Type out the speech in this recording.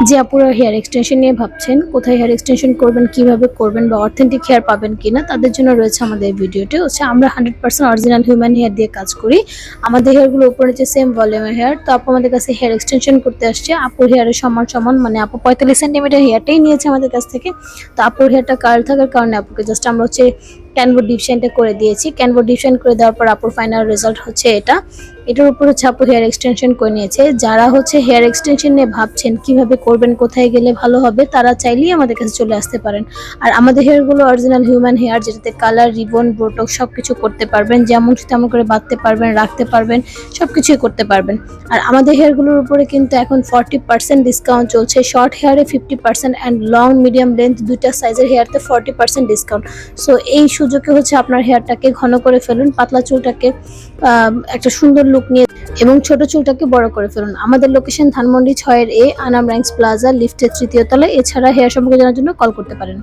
যে আপুরা hair extension নিয়ে ভাবছেন, কোথায় হেয়ার এক্সটেনশন করবেন, কিভাবে করবেন বা অথেন্টিক হেয়ার পাবেন কিনা, তাদের জন্য রয়েছে আমাদের এই ভিডিওটি। আমরা 100% অরিজিনাল হিউম্যান হেয়ার দিয়ে কাজ করি। আমাদের হেয়ারগুলো উপরে নিচে সেম ভলিউমের হেয়ার। তো আপু আমাদের কাছে হেয়ার এক্সটেনশন করতে আসছে, আপুর হেয়ারের সমান সমান, মানে আপু 45 সেন্টিমিটার হেয়ারটাই নিয়েছে আমাদের কাছ থেকে। তো আপুর হেয়ারটা কার্ল থাকার কারণে আপুকে জাস্ট আমরা ক্যানভো ডিপ শাইনটা করে দিয়েছি। ক্যানভো ডিপ শাইন করে দেওয়ার পর আপুর ফাইনাল রেজাল্ট হচ্ছে এটা। এটার উপর আপু হেয়ার এক্সটেনশন করে নিয়েছে। যারা হেয়ার এক্সটেনশন নিয়ে ভাবছেন কিভাবে করবেন, কোথায় গেলে ভালো হবে, তারা চাইলেই আমাদের কাছে চলে আসতে পারেন। আর আমাদের হেয়ারগুলো অরিজিনাল হিউম্যান হেয়ার, যেটাতে কালার, রিবন, বোটক্স সবকিছু করতে পারবেন, যেমন তেমন করে বাঁধতে পারবেন, রাখতে পারবেন, সবকিছুই করতে পারবেন। আর আমাদের হেয়ারগুলোর উপরে কিন্তু এখন 40% ডিসকাউন্ট চলছে। শর্ট হেয়ারে 50% অ্যান্ড লং মিডিয়াম লেন্থ দুইটা সাইজের হেয়ারতে 40% ডিসকাউন্ট। সো এই সুযোগে আপনার হেয়ারটাকে ঘন করে ফেলুন, পাতলা চুলটাকে একটা সুন্দর লুক নিয়ে, এবং ছোট চুলটাকে বড় করে ফেলুন। আমাদের লোকেশন ধানমন্ডি 6 এর A, আনাম রাইন্স প্লাজা, লিফটের 3য় তলায়। এছাড়া হেয়ার সম্পর্কে জানার জন্য কল করতে পারেন।